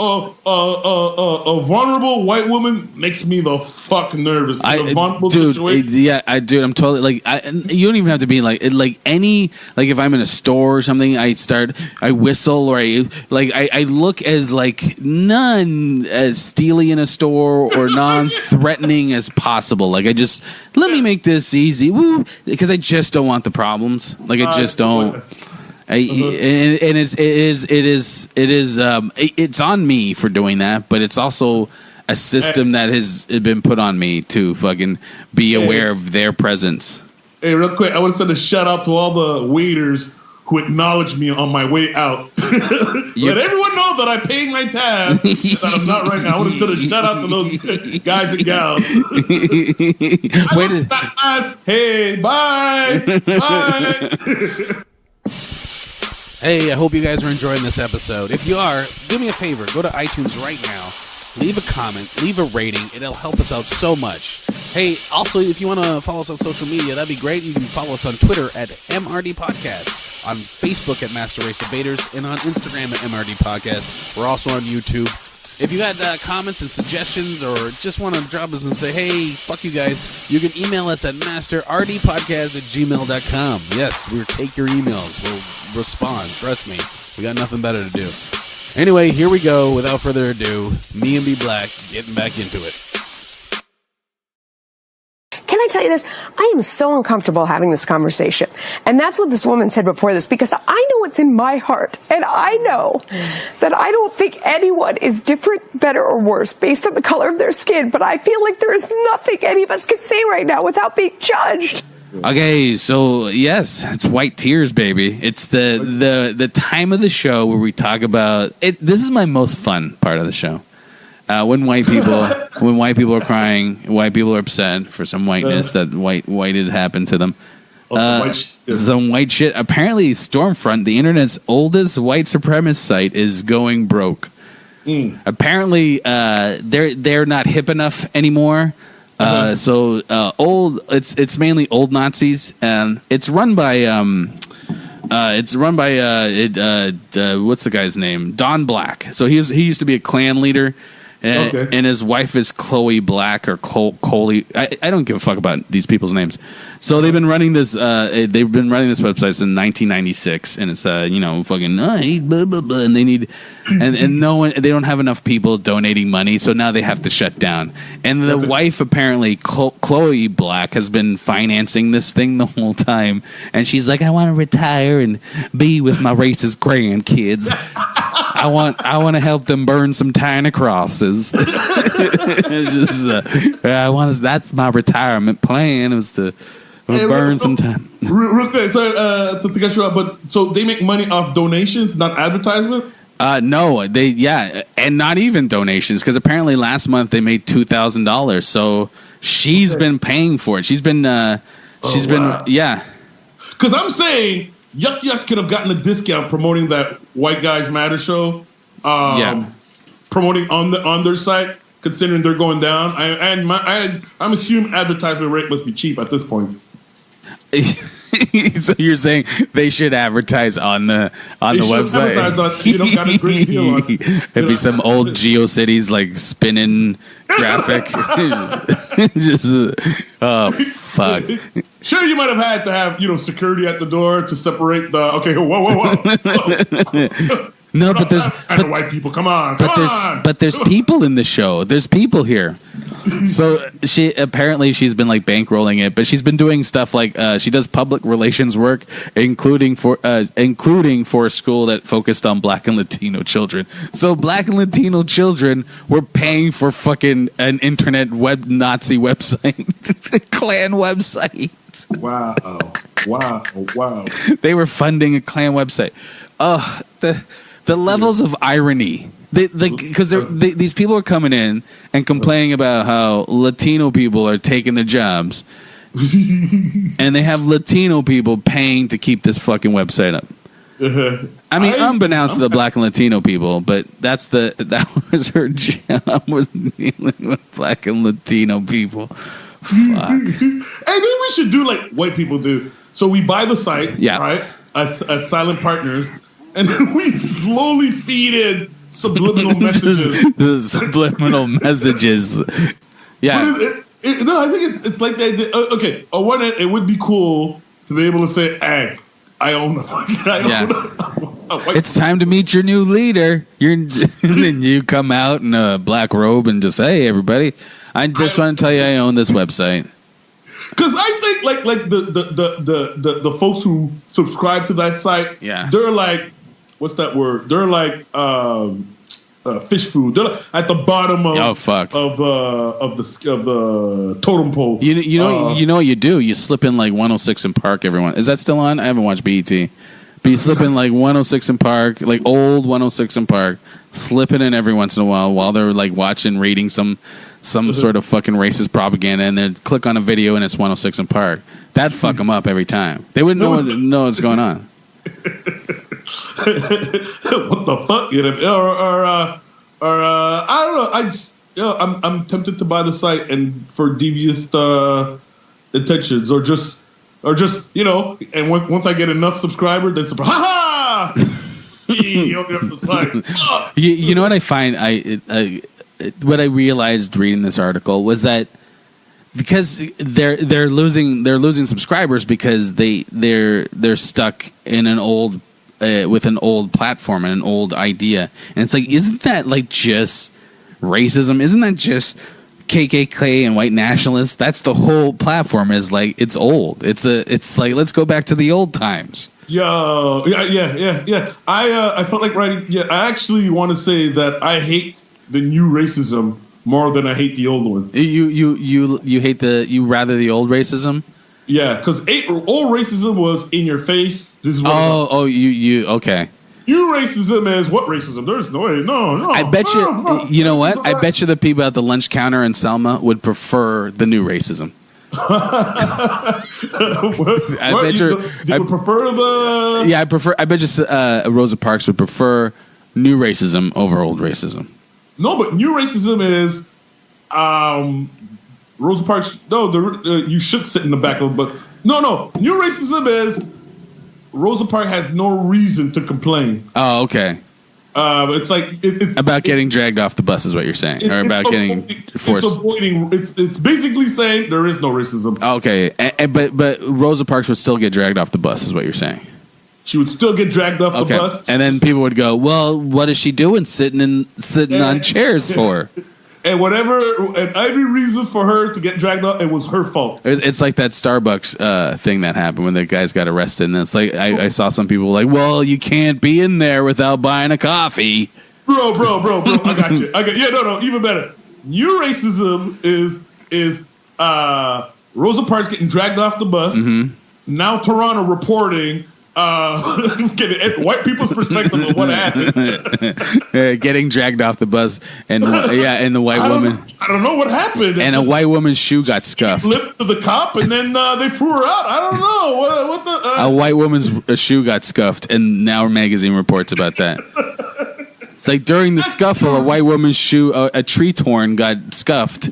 a vulnerable white woman makes me the fuck nervous. In a vulnerable situation. Dude, I'm totally like, you don't even have to be like any, like if I'm in a store or something, I whistle, or I look as like none as steely in a store or non-threatening as possible. Like I just, let me make this easy, because I just don't want the problems. Like I just don't. And it's on me for doing that, but it's also a system that has been put on me to fucking be aware of their presence. Hey, real quick, I want to send a shout out to all the waiters who acknowledged me on my way out. Let everyone know that I paid my tab, that I'm not right now. I want to send a shout out to those guys and gals. Hey, bye. Bye. Hey, I hope you guys are enjoying this episode. If you are, do me a favor. Go to iTunes right now. Leave a comment. Leave a rating. It'll help us out so much. Hey, also, if you want to follow us on social media, that'd be great. You can follow us on Twitter at MRD Podcast, on Facebook at Master Race Debaters, and on Instagram at MRD Podcast. We're also on YouTube. If you got comments and suggestions, or just want to drop us and say, hey, fuck you guys, you can email us at masterrdpodcast@gmail.com. Yes, we'll take your emails. We'll respond. Trust me. We got nothing better to do. Anyway, here we go. Without further ado, me and B Black getting back into it. Can I tell you this? I am so uncomfortable having this conversation. And that's what this woman said before this, because I know what's in my heart. And I know that I don't think anyone is different, better, or worse based on the color of their skin. But I feel like there is nothing any of us can say right now without being judged. Okay, so yes, it's white tears, baby. It's the time of the show where we talk about it. This is my most fun part of the show. When white people are crying, white people are upset for some whiteness that white had happened to them. Some white shit. Apparently, Stormfront, the internet's oldest white supremacist site, is going broke. Apparently, they're not hip enough anymore. So old. It's mainly old Nazis, and it's run by what's the guy's name? Don Black. So he used to be a Klan leader. And his wife is Chloe Black or Coley. I don't give a fuck about these people's names. So they've been running this. They've been running this website since 1996, and it's fucking blah, blah, blah, and they need and no one. They don't have enough people donating money, so now they have to shut down. And the wife, apparently Chloe Black, has been financing this thing the whole time, and she's like, I want to retire and be with my racist grandkids. I want to help them burn some tiny crosses. That's my retirement plan, is to burn some time. Real quick, to get you out, but so they make money off donations, not advertisement? No, and not even donations, because apparently last month they made $2,000. So she's been paying for it. She's been, wow. yeah. Because I'm saying Yuck Yucks could have gotten a discount promoting that White Guys Matter show. Promoting on their site, considering they're going down. I'm assuming advertisement rate must be cheap at this point. So you're saying they should advertise on the website? Got a great deal on it. It'd be some old GeoCities like spinning graphic. Just fuck. Sure, you might have had to have security at the door to separate the. Okay, whoa. No, but there's white people. Come on. But there's people in the show. There's people here. So she's been like bankrolling it, but she's been doing stuff like she does public relations work, including for a school that focused on Black and Latino children. So Black and Latino children were paying for fucking an internet web Nazi website, Klan website. Wow. They were funding a Klan website. Oh, the levels of irony. Because these people are coming in and complaining about how Latino people are taking their jobs, and they have Latino people paying to keep this fucking website up. I mean, unbeknownst to the Black and Latino people, but that was her job, was dealing with Black and Latino people. Fuck. Hey, maybe we should do like white people do. So we buy the site, right, as silent partners, and then we slowly feed in subliminal messages. The subliminal messages. Yeah. No, I think it's like the idea. Okay, on one end, it would be cool to be able to say, "Hey, I own a white it's time to meet your new leader." And then you come out in a black robe and just, "Hey, everybody, I just want to tell you I own this website." Because I think like the folks who subscribe to that site, they're like, what's that word? They're like fish food. They're at the bottom of the totem pole. You know what you do? You slip in like 106 in Park. Everyone, is that still on? I haven't watched BET. But you slip in like 106 in Park, like old 106 in Park, slip it in every once in a while they're like watching, reading some sort of fucking racist propaganda, and then click on a video and it's 106 in Park. That'd fuck them up every time. They wouldn't know what's going on. What the fuck? You know, or I don't know. I'm tempted to buy the site and for devious intentions, or just you know. And once I get enough subscribers, then ha ha. You know what I find? What I realized reading this article was that because they're losing subscribers because they're stuck in an old with an old platform and an old idea, and it's like, isn't that like just racism? Isn't that just KKK and white nationalists? That's the whole platform. Is like, it's old. It's like, let's go back to the old times. Yeah. I felt like writing. Yeah, I actually want to say that I hate the new racism more than I hate the old one. You hate you rather the old racism? Yeah, because old racism was in your face. This is what you okay. New racism is what racism? There's no way. No. I bet you know what? I bet you the people at the lunch counter in Selma would prefer the new racism. I bet you would prefer the. Yeah, I bet you Rosa Parks would prefer new racism over old racism. No, but new racism is Rosa Parks. No, you should sit in the back of the bus. No. New racism is Rosa Parks has no reason to complain. Oh, okay. It's like it's about getting dragged off the bus, is what you're saying, or about getting forced. It's avoiding. It's basically saying there is no racism. Okay, but Rosa Parks would still get dragged off the bus, is what you're saying. She would still get dragged off the bus, and then people would go, "Well, what is she doing sitting on chairs for?" And every reason for her to get dragged off, it was her fault. It's like that Starbucks thing that happened when the guys got arrested. And it's like, I saw some people like, well, you can't be in there without buying a coffee. Bro. I got you. No, even better. New racism is Rosa Parks getting dragged off the bus. Mm-hmm. Now Toronto reporting getting white people's perspective of what happened. Getting dragged off the bus, and the white woman. I don't know what happened. And a white woman's shoe got scuffed. Flipped to the cop, and then they threw her out. I don't know what the. A white woman's shoe got scuffed, and Now Magazine reports about that. It's like during the scuffle, a white woman's shoe, a tree torn, got scuffed.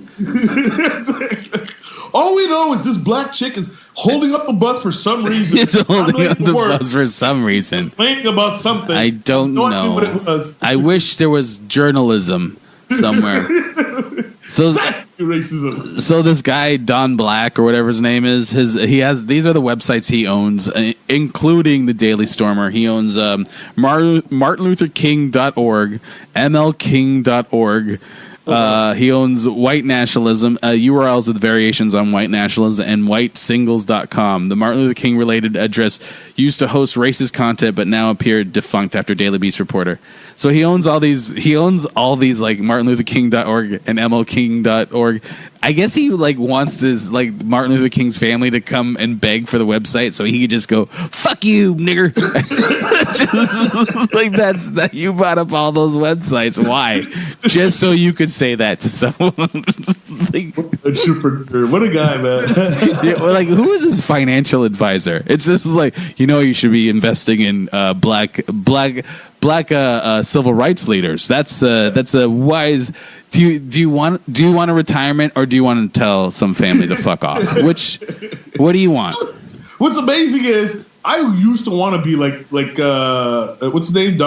All we know is this black chick is holding up the bus for some reason. It's holding up the bus for some reason. Complaining about something. I don't know. What it was. I wish there was journalism somewhere. So that's racism. So this guy Don Black or whatever his name is, these are the websites he owns, including the Daily Stormer. He owns MartinLutherKing.org, MLKing.org. He owns White Nationalism, URLs with variations on White Nationalism, and whitesingles.com. The Martin Luther King related address used to host racist content, but now appeared defunct after Daily Beast reporter. So he owns all these like martinlutherking.org and mlking.org. I guess he like wants this like Martin Luther King's family to come and beg for the website so he could just go, "Fuck you, nigger." Just, like that you brought up all those websites. Why? Just so you could say that to someone. Like, what a guy, man. Yeah, well, like, who is his financial advisor? It's just like, you should be investing in black civil rights leaders. That's a wise. Do you want a retirement, or do you want to tell some family to fuck off? What do you want? What's amazing is I used to want to be like what's his name?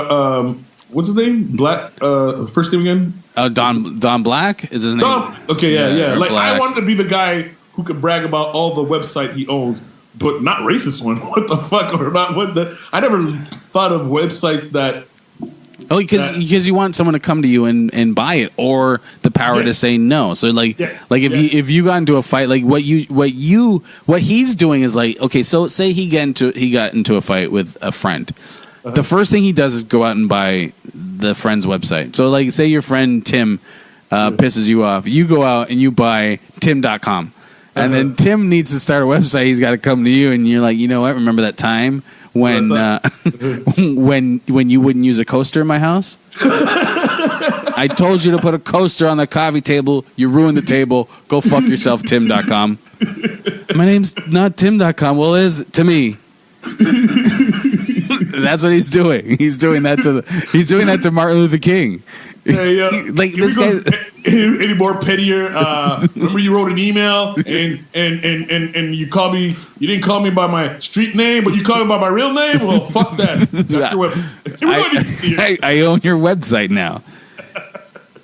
What's his name? Black. First name again? Don Black is his name. Okay, yeah. Like Black. I wanted to be the guy who could brag about all the website he owns, but not racist one. What the fuck? Or not what the? I never thought of websites that. Oh, because you want someone to come to you and buy it, or the power to say no. So if you got into a fight, like what he's doing is like, okay, so say he got into a fight with a friend. The first thing he does is go out and buy the friend's website. So like, say your friend Tim pisses you off, you go out and you buy tim.com. And then Tim needs to start a website. He's got to come to you, and you're like, you know what? Remember that time when when you wouldn't use a coaster in my house? I told you to put a coaster on the coffee table. You ruined the table. Go fuck yourself, Tim.com. My name's not Tim.com. Well, it is to me. That's what he's doing. He's doing that to Martin Luther King. Yeah. Like this guy. Any more pettier? Remember, you wrote an email and you called me. You didn't call me by my street name, but you called me by my real name. Well, fuck that. That's your I own your website now,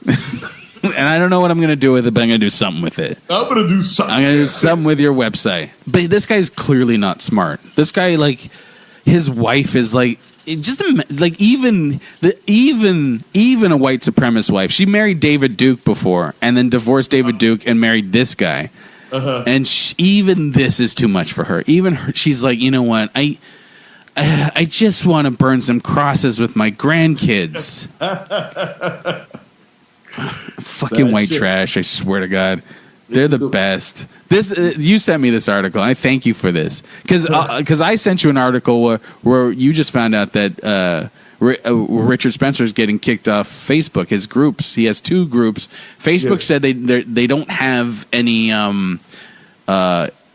and I don't know what I'm going to do with it, but I'm going to do something with it. I'm going to do something with your website. But this guy's clearly not smart. This guy, like, his wife is like. Just like even a white supremacist wife. She married David Duke before, and then divorced David Duke and married this guy. And even this is too much for her. Even her, she's like, you know what? I just want to burn some crosses with my grandkids. Fucking white trash! I swear to God. They're the best. This you sent me this article. I thank you for this because I sent you an article where you just found out that Richard Spencer is getting kicked off Facebook. His groups. He has 2 groups. Facebook said they don't have any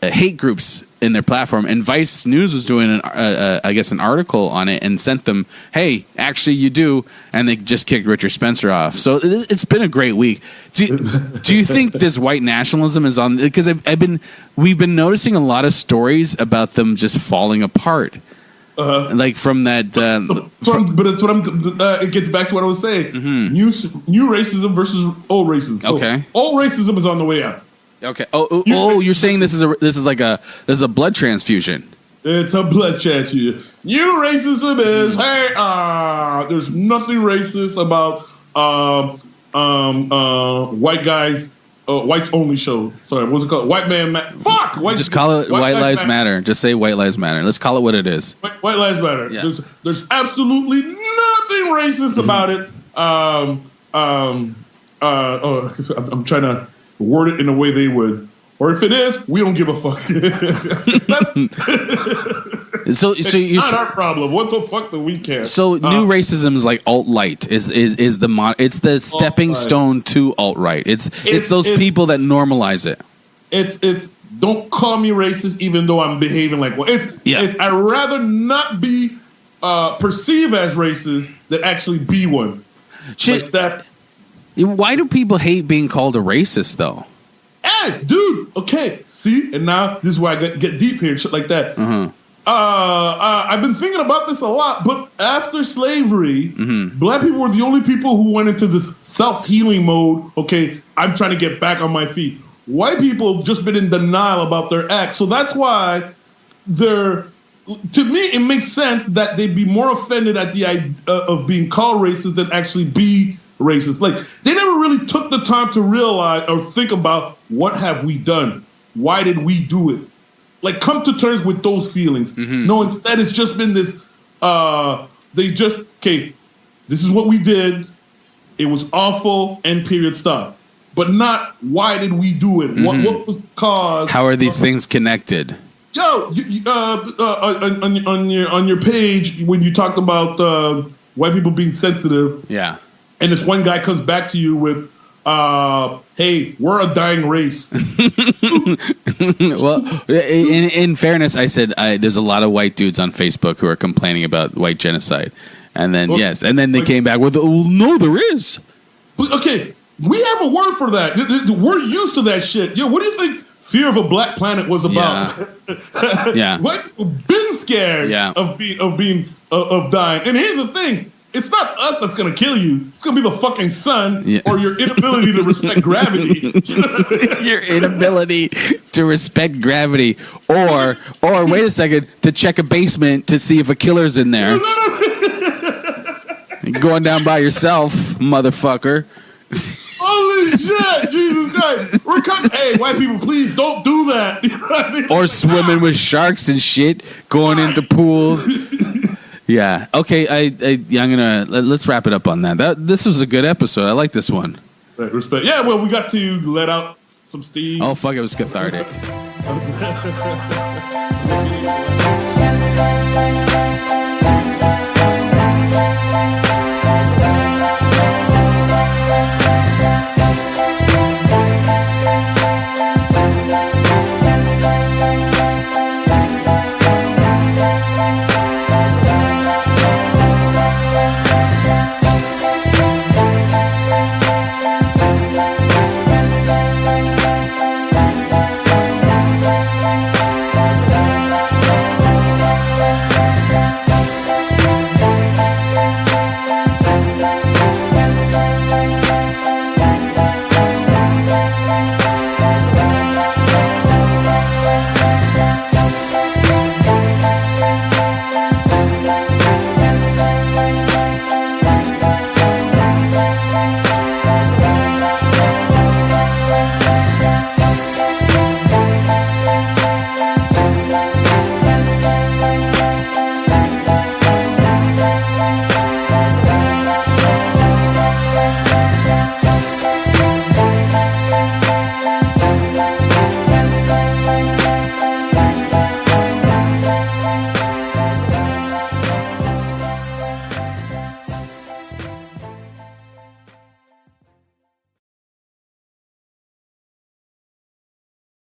hate groups in their platform, and Vice News was doing an article on it and sent them, hey, actually you do, and they just kicked Richard Spencer off. So it's been a great week. Do you think this white nationalism is on? Because we've been noticing a lot of stories about them just falling apart. Like from that, but it's what it gets back to what I was saying. New racism versus old racism. So okay, old racism is on the way out. Okay. You're saying this is a blood transfusion. It's a blood transfusion. New racism is there's nothing racist about white guys, whites only show. Sorry, what's it called? White man. Fuck. Just call it White Lives Matter. Just say White Lives Matter. Let's call it what it is. White Lives Matter. Yeah. There's absolutely nothing racist about it. I'm trying to word it in a way they would, or if it is, we don't give a fuck. so it's not our problem. What the fuck do we care? So new racism is like alt-right. It's the stepping stone to alt-right. It's those people that normalize it. It's don't call me racist even though I'm behaving like one. I'd rather not be perceived as racist than actually be one. Like that. Why do people hate being called a racist, though? Hey, dude. Okay, see, and now this is where I get deep here and shit like that. I've been thinking about this a lot, but after slavery, black people were the only people who went into this self-healing mode. Okay, I'm trying to get back on my feet. White people have just been in denial about their acts, so that's why to me, it makes sense that they'd be more offended at the idea of being called racist than actually be racist. Like, they never really even took the time to realize or think about what have we done? Why did we do it? Like, come to terms with those feelings. Mm-hmm. No, instead it's just been this, this is what we did. It was awful, end period stuff. But not why did we do it? Mm-hmm. What was the cause? How are these things connected? Yo, on your page, when you talked about white people being sensitive, Yeah. and this one guy comes back to you with, hey, we're a dying race. Well, in fairness, I said there's a lot of white dudes on Facebook who are complaining about white genocide. And then, and then they came back with, oh, no, there is. Okay, we have a word for that. We're used to that shit. Yo, what do you think Fear of a Black Planet was about? Yeah. White people been scared of dying. And here's the thing. It's not us that's going to kill you. It's going to be the fucking sun or your inability to respect gravity. Your inability to respect gravity. Or wait a second, to check a basement to see if a killer's in there. Going down by yourself, motherfucker. Holy shit, Jesus Christ. We're coming. Hey, white people, please don't do that. You know what I mean? Or swimming with sharks and shit, going into pools. Yeah. Okay. I'm gonna let's wrap it up on that. This was a good episode. I like this one. Respect. Yeah. Well, we got to let out some steam. Oh fuck! It was cathartic.